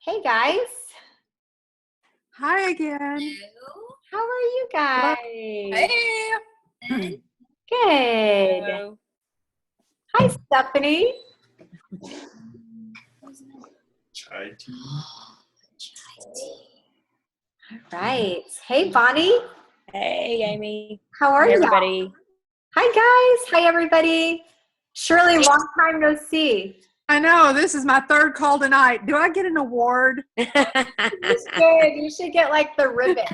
Hey guys, Hi again. Hello. how are you guys? Hey. Good. Good. Hello. Hi Stephanie. Chai tea. All right. Hey Bonnie, Hey, Amy. how are Hey, you? everybody. Hi guys. Hi everybody. Shirley, long time no see. I know, this is my third call tonight. Do I get an award? You should. You should get like the ribbons.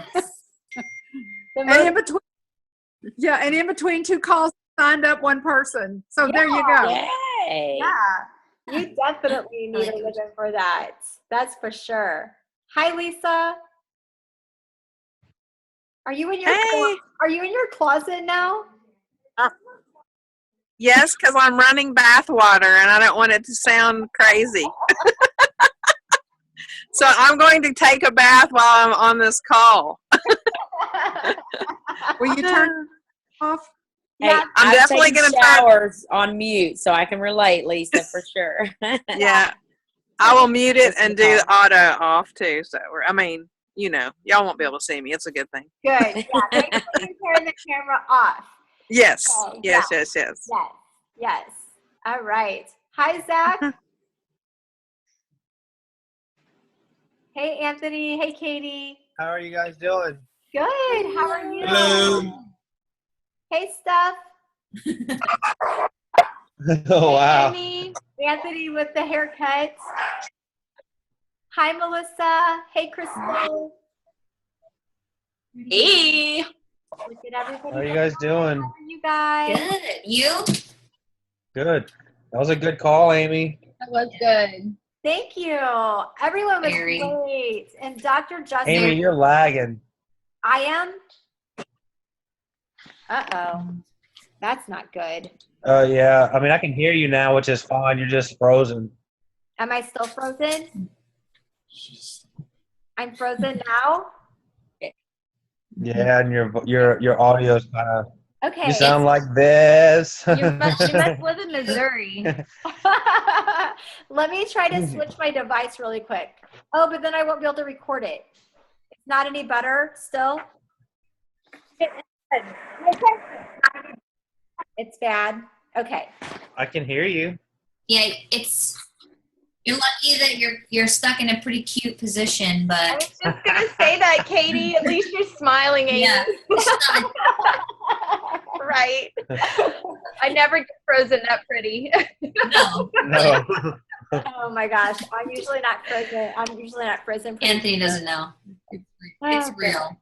The And most- in between, and in between two calls, signed up one person. So there you go. Yay. yeah, you definitely need a ribbon for that. That's for sure. Hi Lisa. Are you in your Hey. Are you in your closet now? Yes, because I'm running bath water and I don't want it to sound crazy. So I'm going to take a bath while I'm on this call. Will you turn off? Hey, Yeah, I'm definitely taking gonna turn- showers on mute, so I can relate, Lisa, for sure. Yeah. I will mute it Listen and to do the call. auto off too. So y'all won't be able to see me. It's a good thing. Good. Yeah. Make sure you turn the camera off. Yes. Okay, Yes, yeah. yes, yes. Yes. Yes. All right. Hi, Zach. Hey, Anthony. Hey, Katie. How are you guys doing? Good. How are you? Hello. Hey, Steph. Oh wow. Anthony with the haircut. Hi, Melissa. Hey, Crystal. Hey. Look at everybody. How are you guys doing? How are you guys? Good. You? Good. That was a good call, Amy. That was good. Thank you. Everyone was Very. great. And Dr. Justin. Amy, you're lagging. I am? Uh-oh. That's not good. Yeah. I mean, I can hear you now, which is fine. You're just frozen. Am I still frozen? I'm frozen now? Yeah, and your audio's kind of. Okay. You sound like this. You must live in Missouri. Let me try to switch my device really quick. Oh, but then I won't be able to record it. It's not any better still? It's bad. Okay. I can hear you. Yeah, you're lucky that you're stuck in a pretty cute position, I but was just gonna say that, Katie. At least you're smiling, Amy. yeah, Right. I never get frozen that pretty. no, No. Oh my gosh. I'm usually not frozen. Anthony doesn't know. It's Oh, real.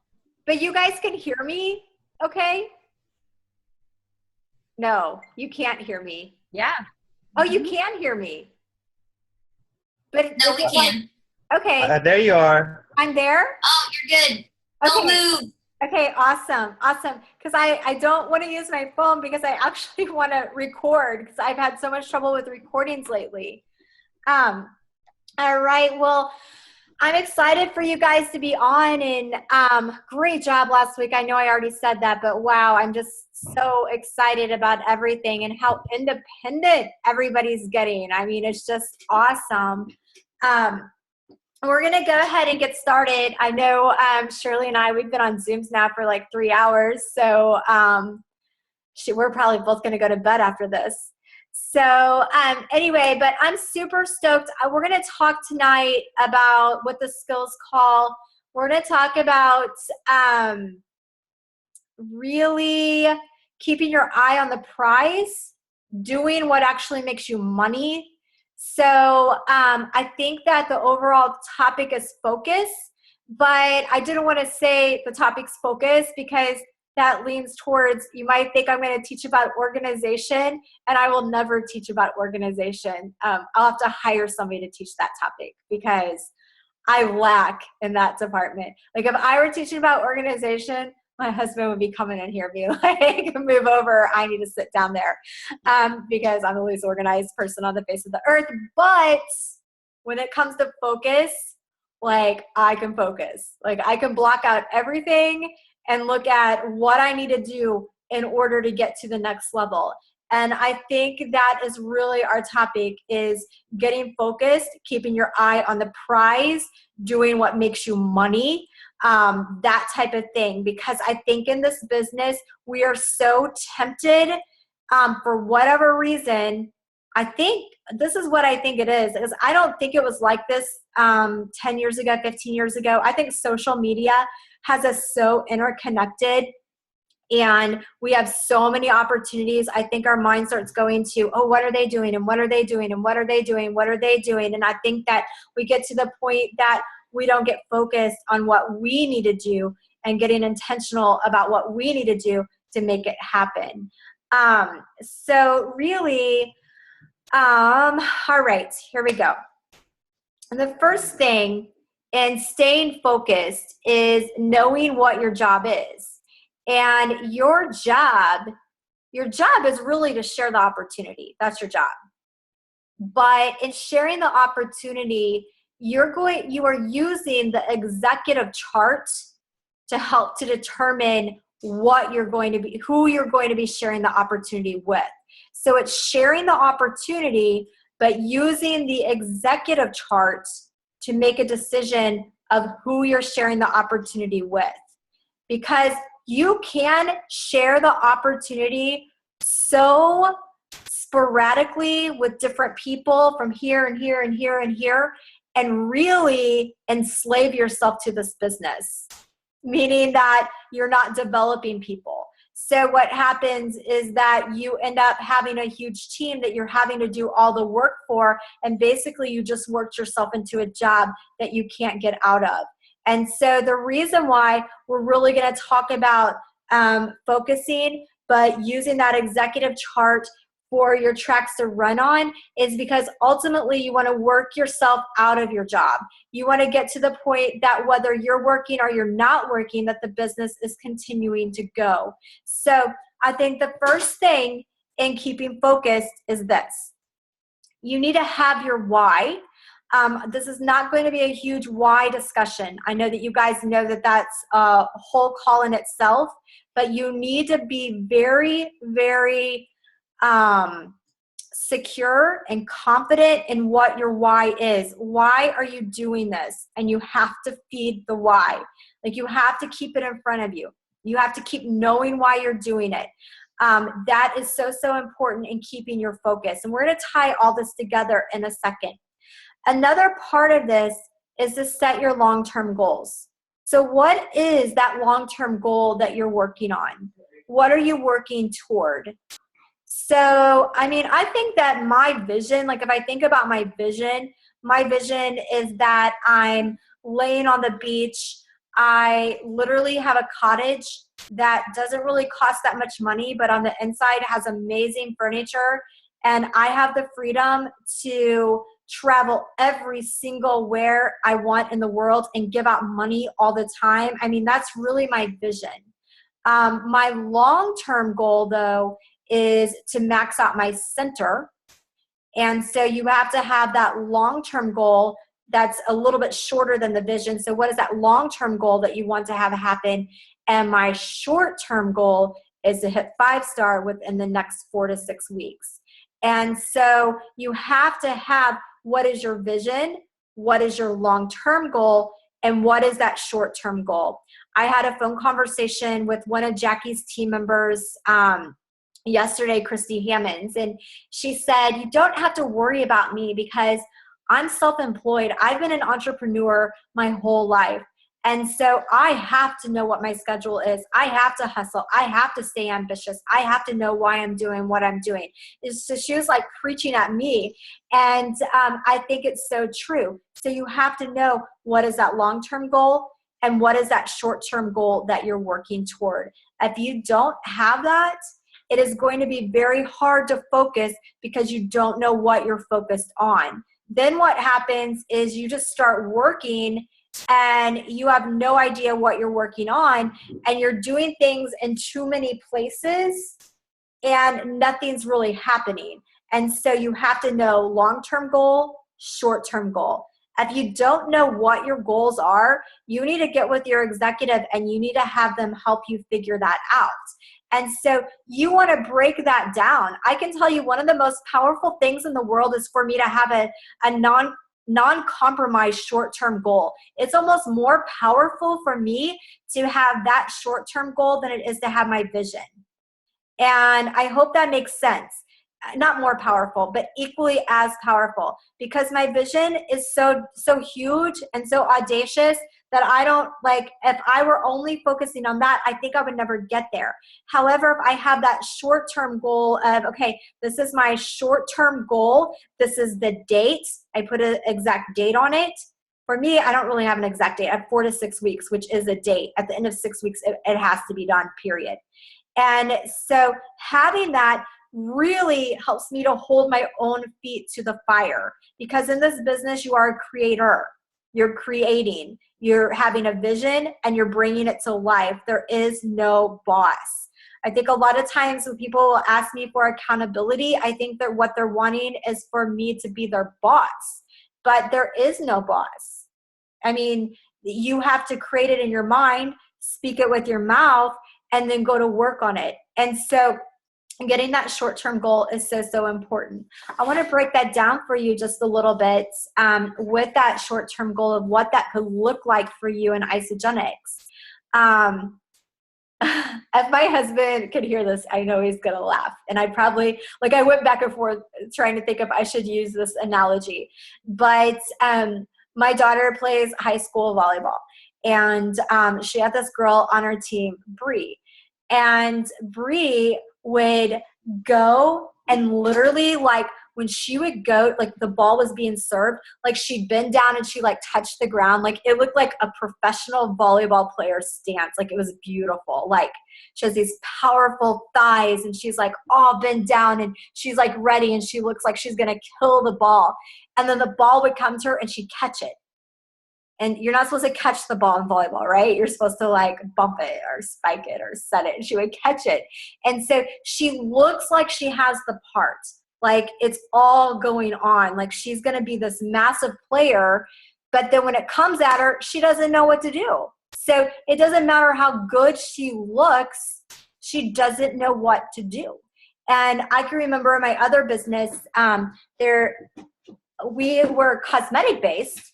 But you guys can hear me, okay? No, you can't hear me. Yeah. Oh, you can hear me. But No, is we it like- can. okay, There you are. I'm there. Oh, you're good. Don't Okay. move. Okay, awesome. Because I don't want to use my phone because I actually want to record because I've had so much trouble with recordings lately. All right, well, I'm excited for you guys to be on and great job last week. I know I already said that, but wow, I'm just so excited about everything and how independent everybody's getting. I mean, it's just awesome. We're going to go ahead and get started. I know Shirley and we've been on Zooms now for like 3 hours. So we're probably both going to go to bed after this. So anyway, but I'm super stoked. We're going to talk tonight about what the skills call. We're going to talk about really keeping your eye on the prize, doing what actually makes you money. So I think that the overall topic is focus, but I didn't want to say the topic's focus because that leans towards, you might think I'm going to teach about organization, and I will never teach about organization. I'll have to hire somebody to teach that topic because I lack in that department. Like if I were teaching about organization, my husband would be coming in here being like, move over, I need to sit down there because I'm the least organized person on the face of the earth. But when it comes to focus, like I can focus. Like I can block out everything and look at what I need to do in order to get to the next level. And I think that is really our topic, is getting focused, keeping your eye on the prize, doing what makes you money, that type of thing. Because I think in this business, we are so tempted, for whatever reason. I think this is what I think it is I don't think it was like this 10 years ago, 15 years ago. I think social media has us so interconnected, and we have so many opportunities. I think our mind starts going to, oh, what are they doing? And what are they doing? And what are they doing? What are they doing? And I think that we get to the point that we don't get focused on what we need to do and getting intentional about what we need to do to make it happen. So really, all right, here we go. And the first thing in staying focused is knowing what your job is. And your job is really to share the opportunity. That's your job. But in sharing the opportunity, you are using the executive chart to help to determine who you're going to be sharing the opportunity with. So it's sharing the opportunity, but using the executive chart to make a decision of who you're sharing the opportunity with. Because you can share the opportunity so sporadically with different people from here and here and here and here, and really enslave yourself to this business, meaning that you're not developing people. So what happens is that you end up having a huge team that you're having to do all the work for, and basically you just worked yourself into a job that you can't get out of. And so the reason why we're really going to talk about focusing, but using that executive chart for your tracks to run on, is because ultimately you want to work yourself out of your job. You want to get to the point that whether you're working or you're not working, that the business is continuing to go. So I think the first thing in keeping focused is this. You need to have your why. This is not going to be a huge why discussion. I know that you guys know that that's a whole call in itself, but you need to be very, very secure and confident in what your why is. Why are you doing this? And you have to feed the why. Like, you have to keep it in front of you. You have to keep knowing why you're doing it. That is so, so important in keeping your focus. And we're going to tie all this together in a second. Another part of this is to set your long-term goals. So what is that long-term goal that you're working on? What are you working toward? So, I mean, I think that my vision, like if I think about my vision is that I'm laying on the beach. I literally have a cottage that doesn't really cost that much money, but on the inside has amazing furniture. And I have the freedom to travel every single where I want in the world and give out money all the time. I mean, that's really my vision. My long-term goal, though, is to max out my center. And so you have to have that long-term goal that's a little bit shorter than the vision. So what is that long-term goal that you want to have happen? And my short-term goal is to hit 5-star within the next 4 to 6 weeks. And so you have to have, what is your vision? What is your long-term goal? And what is that short-term goal? I had a phone conversation with one of Jackie's team members yesterday, Christy Hammonds, and she said, you don't have to worry about me because I'm self-employed. I've been an entrepreneur my whole life. And so I have to know what my schedule is. I have to hustle. I have to stay ambitious. I have to know why I'm doing what I'm doing. So she was like preaching at me. And I think it's so true. So you have to know, what is that long-term goal and what is that short-term goal that you're working toward. If you don't have that, it is going to be very hard to focus because you don't know what you're focused on. Then what happens is you just start working and you have no idea what you're working on, and you're doing things in too many places and nothing's really happening. And so you have to know long-term goal, short-term goal. If you don't know what your goals are, you need to get with your executive and you need to have them help you figure that out. And so you want to break that down. I can tell you one of the most powerful things in the world is for me to have a non-compromised short-term goal. It's almost more powerful for me to have that short-term goal than it is to have my vision. And I hope that makes sense. Not more powerful, but equally as powerful, because my vision is so huge and so audacious that I don't like, if I were only focusing on that, I think I would never get there. However, if I have that short-term goal of, okay, this is my short-term goal, this is the date, I put an exact date on it. For me, I don't really have an exact date. I have 4 to 6 weeks, which is a date. At the end of 6 weeks, it has to be done, period. And so having that really helps me to hold my own feet to the fire, because in this business, you are a creator. You're creating, you're having a vision, and you're bringing it to life. There is no boss. I think a lot of times when people ask me for accountability, I think that what they're wanting is for me to be their boss, but there is no boss. I mean, you have to create it in your mind, speak it with your mouth, and then go to work on it. And so getting that short-term goal is so important. I want to break that down for you just a little bit with that short-term goal of what that could look like for you in Isagenix. If my husband could hear this, I know he's going to laugh. And I probably, like, I went back and forth trying to think if I should use this analogy. But my daughter plays high school volleyball. And she had this girl on her team, Bree. And Bree would go and literally, like, when she would go, like, the ball was being served, like, she'd bend down and she, like, touched the ground. Like, it looked like a professional volleyball player's stance. Like, it was beautiful. Like, she has these powerful thighs and she's, like, all bent down and she's, like, ready and she looks like she's going to kill the ball. And then the ball would come to her and she'd catch it. And you're not supposed to catch the ball in volleyball, right? You're supposed to, like, bump it or spike it or set it. And she would catch it. And so she looks like she has the part. Like, it's all going on. Like, she's going to be this massive player. But then when it comes at her, she doesn't know what to do. So it doesn't matter how good she looks. She doesn't know what to do. And I can remember in my other business, we were cosmetic based.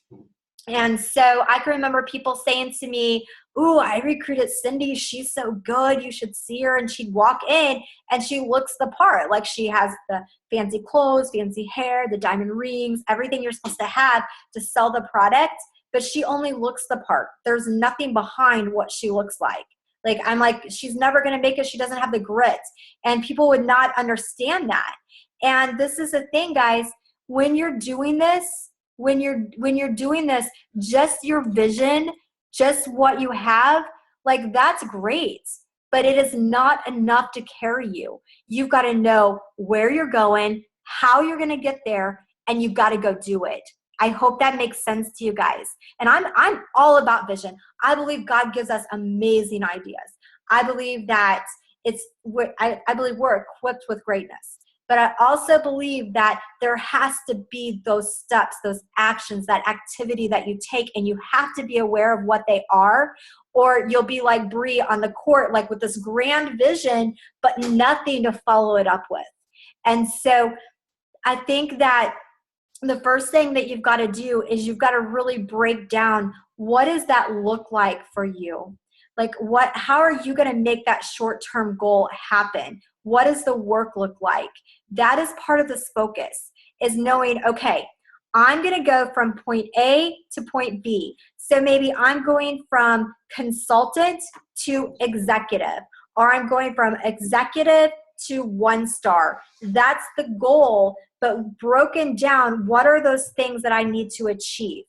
And so I can remember people saying to me, ooh, I recruited Cindy. She's so good. You should see her. And she'd walk in and she looks the part. Like, she has the fancy clothes, fancy hair, the diamond rings, everything you're supposed to have to sell the product. But she only looks the part. There's nothing behind what she looks like. Like, I'm like, she's never going to make it. She doesn't have the grit. And people would not understand that. And this is the thing, guys, when you're doing this, when you're doing this, just your vision, just what you have, like, that's great, but it is not enough to carry you. You've got to know where you're going, how you're going to get there, and you've got to go do it. I hope that makes sense to you guys. And I'm all about vision. I believe God gives us amazing ideas. I believe that I believe we're equipped with greatness. But I also believe that there has to be those steps, those actions, that activity that you take, and you have to be aware of what they are, or you'll be like Bree on the court, like with this grand vision, but nothing to follow it up with. And so I think that the first thing that you've got to do is you've got to really break down, what does that look like for you? Like, how are you going to make that short-term goal happen? What does the work look like? That is part of this focus, is knowing, okay, I'm going to go from point A to point B. So maybe I'm going from consultant to executive, or I'm going from executive to 1-star. That's the goal, but broken down, what are those things that I need to achieve?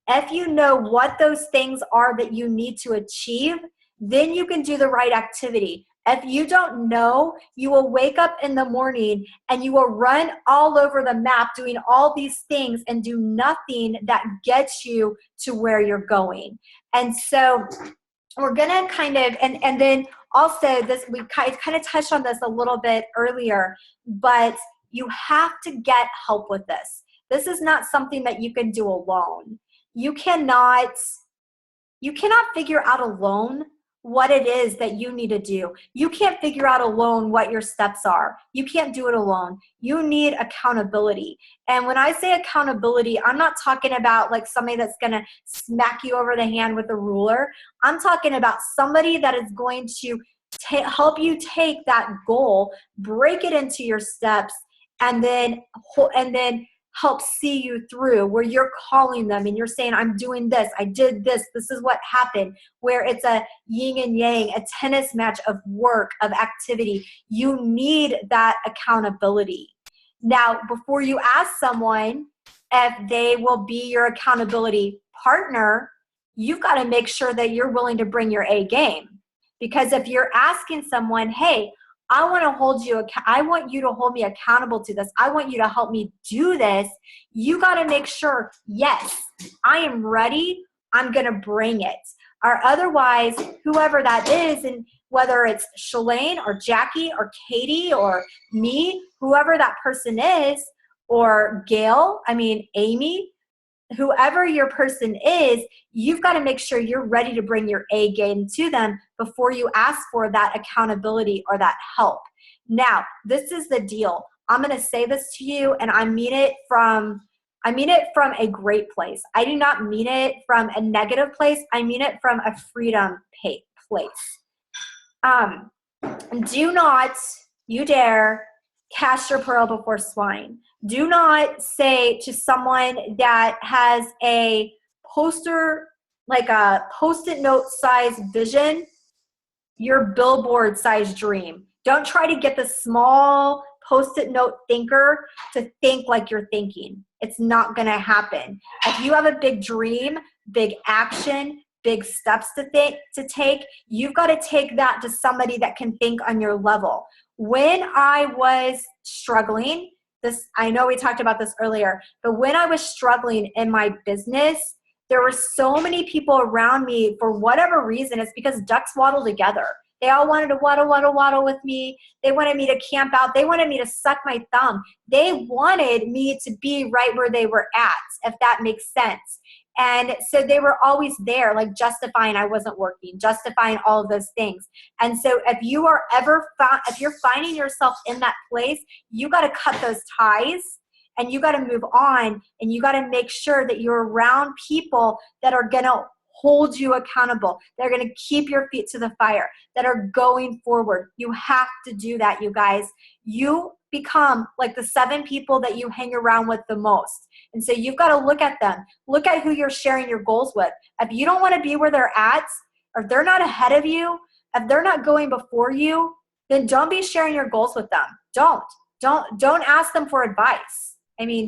If you know what those things are that you need to achieve, then you can do the right activity. If you don't know, you will wake up in the morning and you will run all over the map doing all these things and do nothing that gets you to where you're going. And so we're going to kind of, and then also this, we kind of touched on this a little bit earlier, but you have to get help with this. This is not something that you can do alone. You cannot figure out alone what it is that you need to do. You can't figure out alone what your steps are. You can't do it alone. You need accountability. And when I say accountability, I'm not talking about like somebody that's going to smack you over the hand with a ruler. I'm talking about somebody that is going to help you take that goal, break it into your steps, and then help see you through, where you're calling them and you're saying, I'm doing this, I did this, this is what happened, where it's a yin and yang, a tennis match of work, of activity. You need that accountability. Now, before you ask someone if they will be your accountability partner, you've got to make sure that you're willing to bring your A game. Because if you're asking someone, hey, I want you to hold me accountable to this, I want you to help me do this, you got to make sure, yes, I am ready, I'm going to bring it. Or otherwise, whoever that is, and whether it's Shalane or Jackie or Katie or me, whoever that person is, or Gail, Amy, whoever your person is, you've got to make sure you're ready to bring your A game to them before you ask for that accountability or that help. Now, this is the deal. I'm going to say this to you, and I mean it from a great place. I do not mean it from a negative place. I mean it from a freedom place. Do not, you dare, cast your pearl before swine. Do not say to someone that has a poster, like a Post-it note size vision, your billboard size dream. Don't try to get the small Post-it note thinker to think like you're thinking. It's not going to happen. If you have a big dream, big action, big steps to take, you've got to take that to somebody that can think on your level. When I was struggling, I know we talked about this earlier, but when I was struggling in my business, there were so many people around me, for whatever reason. It's because ducks waddle together. They all wanted to waddle with me. They wanted me to camp out. They wanted me to suck my thumb. They wanted me to be right where they were at, if that makes sense. And so they were always there, like justifying I wasn't working, justifying all of those things. And so if you are if you're finding yourself in that place, you got to cut those ties and you got to move on, and you got to make sure that you're around people that are going to hold you accountable. They're going to keep your feet to the fire, that are going forward. You have to do that, you guys. You become like the 7 people that you hang around with the most. And so you've got to look at them. Look at who you're sharing your goals with. If you don't want to be where they're at, or if they're not ahead of you, if they're not going before you, then don't be sharing your goals with them. Don't ask them for advice.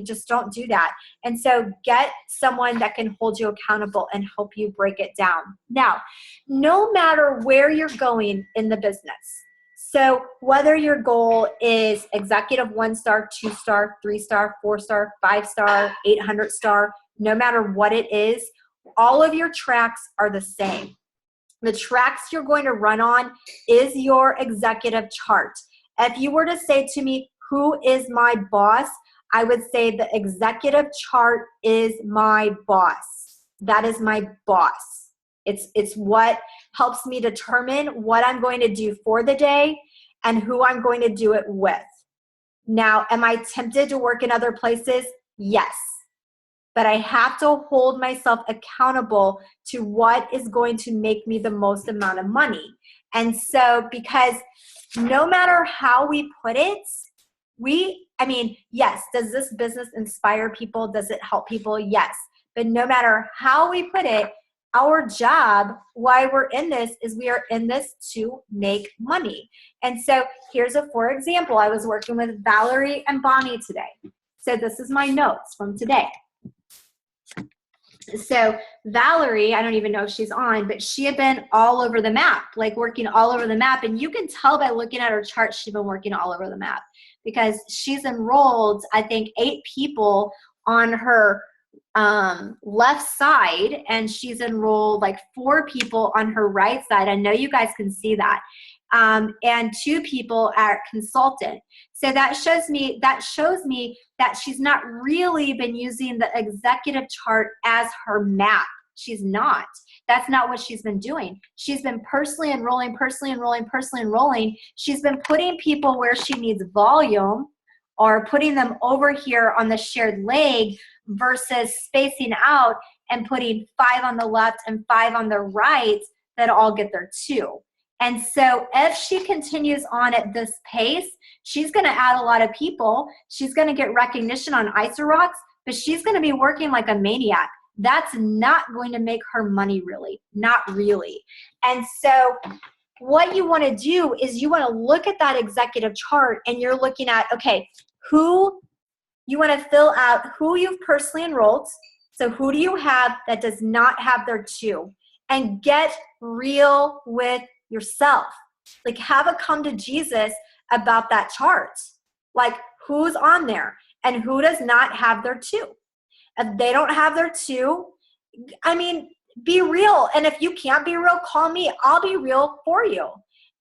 Just don't do that. And so get someone that can hold you accountable and help you break it down. Now, no matter where you're going in the business, so whether your goal is executive 1-star, 2-star, 3-star, 4-star, 5-star, 800-star, no matter what it is, all of your tracks are the same. The tracks you're going to run on is your executive chart. If you were to say to me, who is my boss? I would say the executive chart is my boss. That is my boss. It's what helps me determine what I'm going to do for the day and who I'm going to do it with. Now, am I tempted to work in other places? Yes. But I have to hold myself accountable to what is going to make me the most amount of money. And so, because no matter how we put it, yes, does this business inspire people? Does it help people? Yes. But no matter how we put it, our job, why we're in this, is we are in this to make money. And so here's for example, I was working with Valerie and Bonnie today. So this is my notes from today. So Valerie, I don't even know if she's on, but she had been all over the map, like working all over the map. And you can tell by looking at her chart, she's been working all over the map, because she's enrolled, I think, 8 people on her left side, and she's enrolled like 4 people on her right side. I know you guys can see that. And 2 people are consultant. So that shows me that she's not really been using the executive chart as her map. She's not. That's not what she's been doing. She's been personally enrolling. She's been putting people where she needs volume or putting them over here on the shared leg versus spacing out and putting 5 on the left and 5 on the right that all get there too. And so if she continues on at this pace, she's going to add a lot of people. She's going to get recognition on ISOROX, but she's going to be working like a maniac. That's not going to make her money really, not really. And so what you want to do is you want to look at that executive chart and you're looking at, okay, who you want to fill out who you've personally enrolled. So who do you have that does not have their 2? And get real with yourself. Like have a come to Jesus about that chart. Like who's on there and who does not have their 2. If they don't have their 2, I mean, be real. And if you can't be real, call me. I'll be real for you.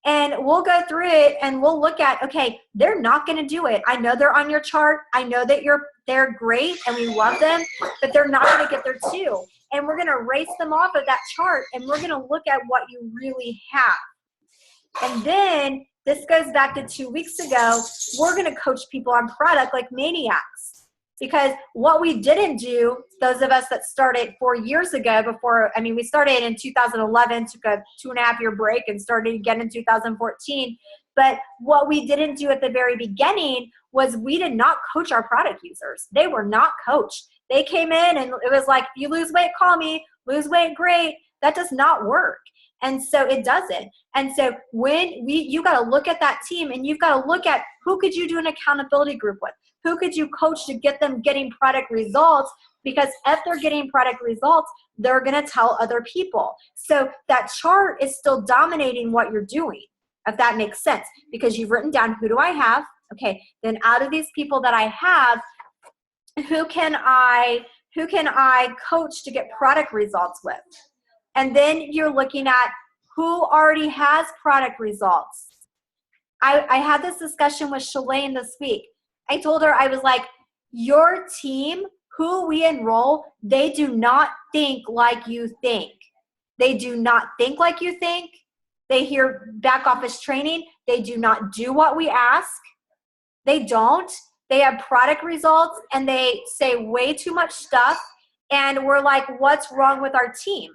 And we'll go through it and we'll look at, okay, they're not going to do it. I know they're on your chart. I know that they're great and we love them, but they're not going to get their 2. And we're going to erase them off of that chart and we're going to look at what you really have. And then this goes back to 2 weeks ago. We're going to coach people on product like maniacs. Because what we didn't do, those of us that started 4 years ago we started in 2011, took a 2.5-year break and started again in 2014. But what we didn't do at the very beginning was we did not coach our product users. They were not coached. They came in and it was like, if you lose weight, call me. Lose weight, great. That does not work. And so it doesn't. And so you got to look at that team and you've got to look at who could you do an accountability group with? Who could you coach to get them getting product results? Because if they're getting product results, they're going to tell other people. So that chart is still dominating what you're doing, if that makes sense, because you've written down, who do I have? Okay, then out of these people that I have, who can I coach to get product results with? And then you're looking at who already has product results. I had this discussion with Shalane this week. I told her, I was like, your team, who we enroll, they do not think like you think. They do not think like you think. They hear back office training. They do not do what we ask. They don't. They have product results and they say way too much stuff. And we're like, what's wrong with our team?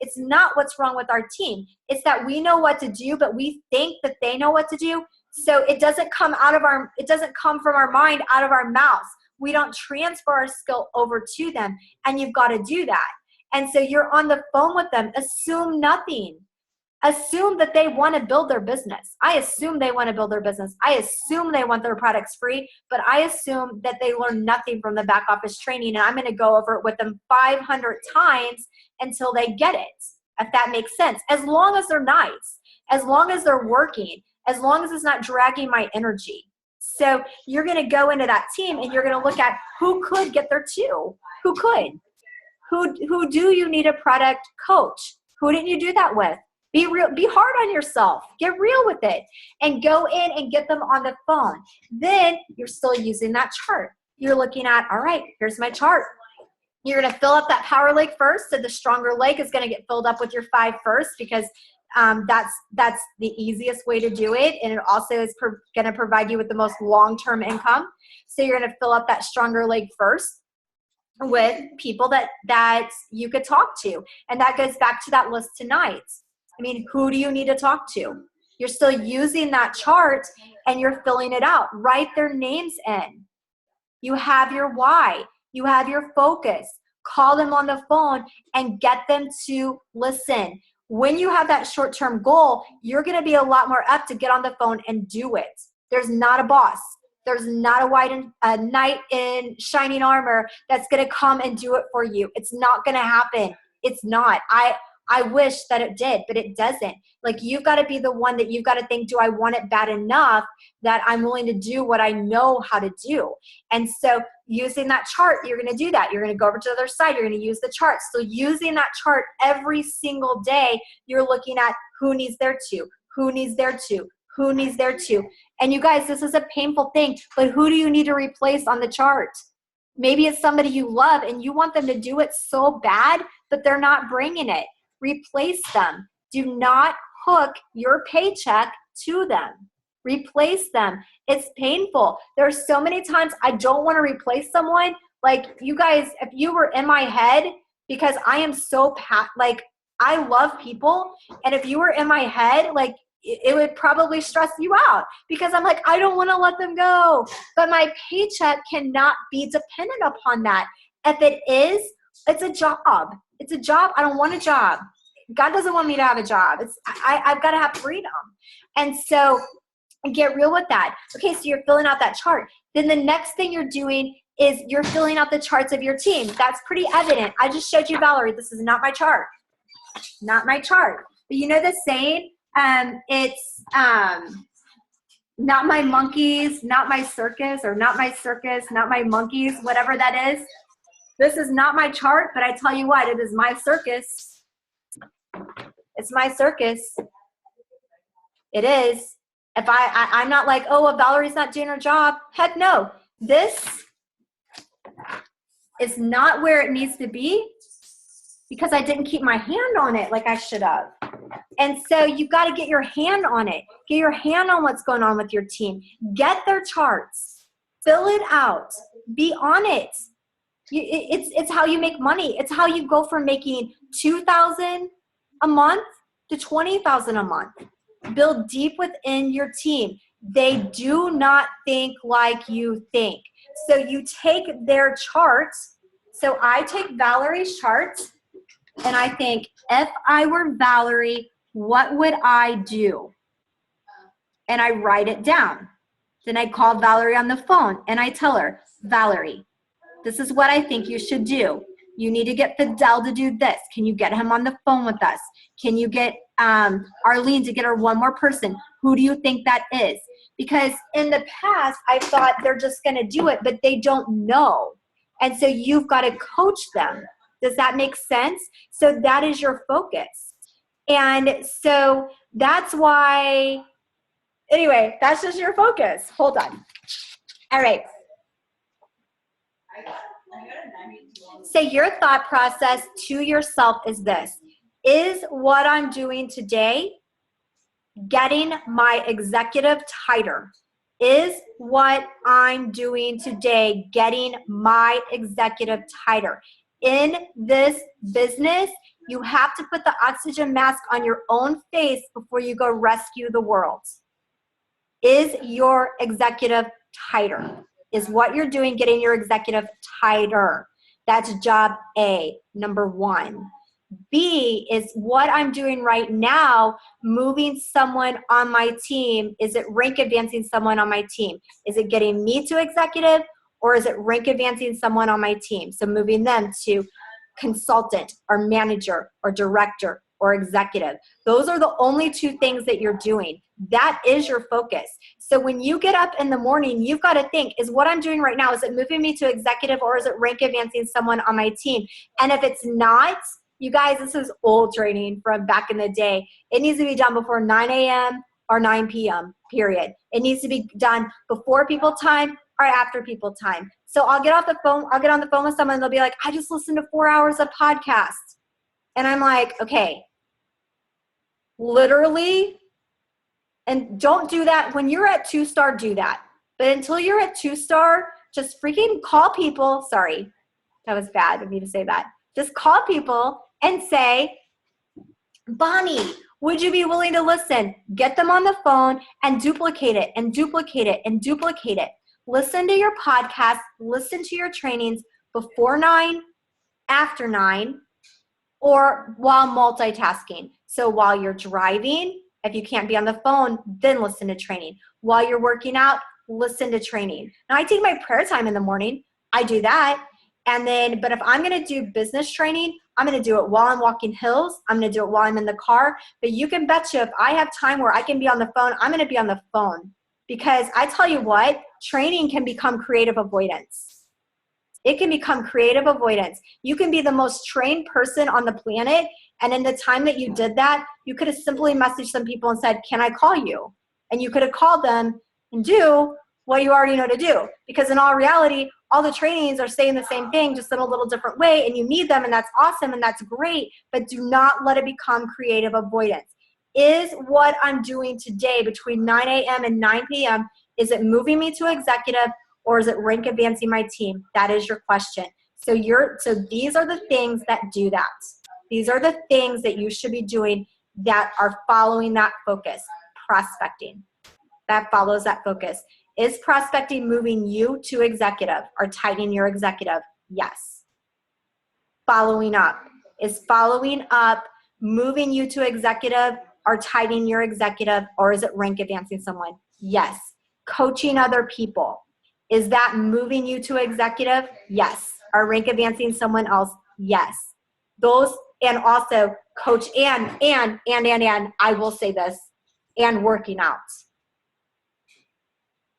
It's not what's wrong with our team. It's that we know what to do, but we think that they know what to do. So it doesn't come from our mind out of our mouths. We don't transfer our skill over to them. And you've got to do that. And so you're on the phone with them. Assume nothing. Assume that they want to build their business. I assume they want to build their business. I assume they want their products free, but I assume that they learn nothing from the back office training. And I'm going to go over it with them 500 times until they get it, if that makes sense. As long as they're nice, as long as they're working, as long as it's not dragging my energy. So you're going to go into that team and you're going to look at who could get their 2. Who could? Who do you need a product coach? Who didn't you do that with? Be real, be hard on yourself. Get real with it and go in and get them on the phone. Then you're still using that chart. You're looking at, all right, here's my chart. You're going to fill up that power leg first. So the stronger leg is going to get filled up with your 5 first because that's the easiest way to do it. And it also is going to provide you with the most long-term income. So you're going to fill up that stronger leg first with people that you could talk to. And that goes back to that list tonight. I mean, who do you need to talk to? You're still using that chart and you're filling it out. Write their names in. You have your why. You have your focus. Call them on the phone and get them to listen. When you have that short-term goal, you're going to be a lot more up to get on the phone and do it. There's not a boss. There's not a knight in shining armor that's going to come and do it for you. It's not going to happen. It's not. I wish that it did, but it doesn't. Like, you've got to be the one that you've got to think, do I want it bad enough that I'm willing to do what I know how to do? And so using that chart, you're going to do that. You're going to go over to the other side. You're going to use the chart. So using that chart every single day, you're looking at who needs their 2, who needs their 2, who needs their 2. And you guys, this is a painful thing, but who do you need to replace on the chart? Maybe it's somebody you love and you want them to do it so bad, but they're not bringing it. Replace them. Do not hook your paycheck to them. Replace them. It's painful. There's so many times I don't want to replace someone. Like, you guys, if you were in my head, because I am so like, I love people, and if you were in my head, like, it would probably stress you out, because I'm like, I don't want to let them go. But my paycheck cannot be dependent upon that. If it is, it's a job. It's a job. I don't want a job. God doesn't want me to have a job. I've got to have freedom. And so get real with that. Okay, so you're filling out that chart. Then the next thing you're doing is you're filling out the charts of your team. That's pretty evident. I just showed you, Valerie, this is not my chart. Not my chart. But you know the saying, it's not my monkeys, not my circus, or not my circus, not my monkeys, whatever that is. This is not my chart, but I tell you what, it is my circus. It's my circus. It is. If I'm not like, oh, well, Valerie's not doing her job. Heck no. This is not where it needs to be because I didn't keep my hand on it like I should have. And so you've got to get your hand on it. Get your hand on what's going on with your team. Get their charts. Fill it out. Be on it. It's how you make money. It's how you go from making $2,000 a month to $20,000 a month. Build deep within your team. They do not think like you think. So you take their charts. So I take Valerie's charts and I think, if I were Valerie, what would I do? And I write it down. Then I call Valerie on the phone and I tell her, Valerie, this is what I think you should do. You need to get Fidel to do this. Can you get him on the phone with us? Can you get Arlene to get her one more person? Who do you think that is? Because in the past, I thought they're just going to do it, but they don't know. And so you've got to coach them. Does that make sense? So that is your focus. And so that's why, anyway, that's just your focus. Hold on. All right. So your thought process to yourself is this: is what I'm doing today getting my executive tighter? Is what I'm doing today getting my executive tighter? In this business, you have to put the oxygen mask on your own face before you go rescue the world. Is your executive tighter? Is what you're doing getting your executive tighter? That's job A, number one. B is what I'm doing right now, moving someone on my team. Is it rank advancing someone on my team? Is it getting me to executive, or is it rank advancing someone on my team? So moving them to consultant or manager or director or executive. Those are the only two things that you're doing. That is your focus. So when you get up in the morning, you've got to think, is what I'm doing right now, is it moving me to executive, or is it rank advancing someone on my team? And if it's not, you guys, this is old training from back in the day. It needs to be done before 9 a.m. or 9 p.m., period. It needs to be done before people time or after people time. So I'll get on the phone with someone and they'll be like, I just listened to 4 hours of podcast. And I'm like, okay, literally. And don't do that. When you're at 2-star, do that. But until you're at 2-star, just freaking call people. Sorry, that was bad of me to say that. Just call people and say, Bonnie, would you be willing to listen? Get them on the phone and duplicate it and duplicate it and duplicate it. Listen to your podcast, listen to your trainings before 9, after 9, or while multitasking. So while you're driving, if you can't be on the phone, then listen to training. While you're working out, listen to training. Now, I take my prayer time in the morning. I do that. And then, but if I'm going to do business training, I'm going to do it while I'm walking hills. I'm going to do it while I'm in the car. But you can betcha if I have time where I can be on the phone, I'm going to be on the phone. Because I tell you what, training can become creative avoidance. It can become creative avoidance. You can be the most trained person on the planet, and in the time that you did that, you could have simply messaged some people and said, can I call you? And you could have called them and do what you already know to do. Because in all reality, all the trainings are saying the same thing, just in a little different way, and you need them, and that's awesome, and that's great, but do not let it become creative avoidance. Is what I'm doing today between 9 a.m. and 9 p.m., is it moving me to executive, or is it rank advancing my team? That is your question. So these are the things that do that. These are the things that you should be doing that are following that focus. Prospecting. That follows that focus. Is prospecting moving you to executive or tightening your executive? Yes. Following up. Is following up moving you to executive or tightening your executive, or is it rank advancing someone? Yes. Coaching other people. Is that moving you to executive? Yes. Or rank advancing someone else? Yes. Those, and also coach and I will say this, and working out.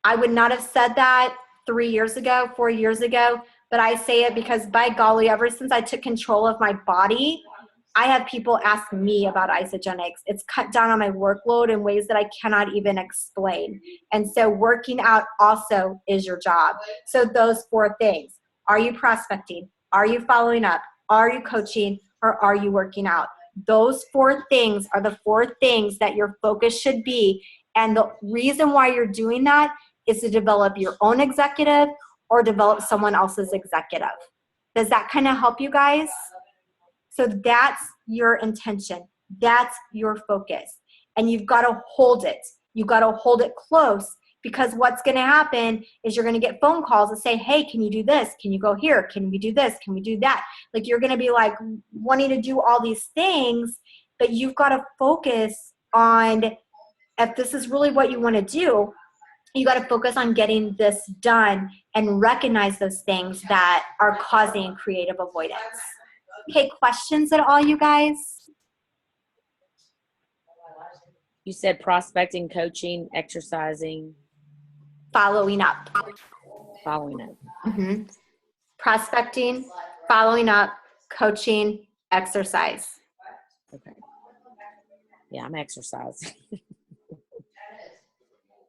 I would not have said that 3 years ago, 4 years ago, but I say it because, by golly, ever since I took control of my body, I have people ask me about Isagenix. It's cut down on my workload in ways that I cannot even explain. And so working out also is your job. So those 4 things. Are you prospecting? Are you following up? Are you coaching? Or are you working out? Those 4 things are the 4 things that your focus should be. And the reason why you're doing that is to develop your own executive or develop someone else's executive. Does that kind of help you guys? So that's your intention. That's your focus. And you've got to hold it. You've got to hold it close, because what's going to happen is you're going to get phone calls that say, hey, can you do this? Can you go here? Can we do this? Can we do that? Like, you're going to be like wanting to do all these things, but you've got to focus on, if this is really what you want to do, you got to focus on getting this done and recognize those things that are causing creative avoidance. Okay, questions at all, you guys? You said prospecting, coaching, exercising, Following up. following up. Mm-hmm. Prospecting, following up, coaching, exercise. Okay. Yeah, I'm exercising.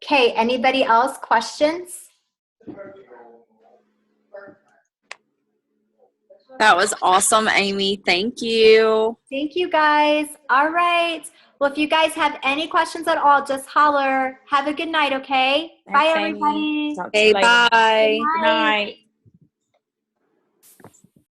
Okay, anybody else? Questions? That was awesome, Amy. Thank you. Thank you, guys. All right. Well, if you guys have any questions at all, just holler. Have a good night, okay? Bye, Thanks, Amy. everybody. Talk to you later. Bye. Good night.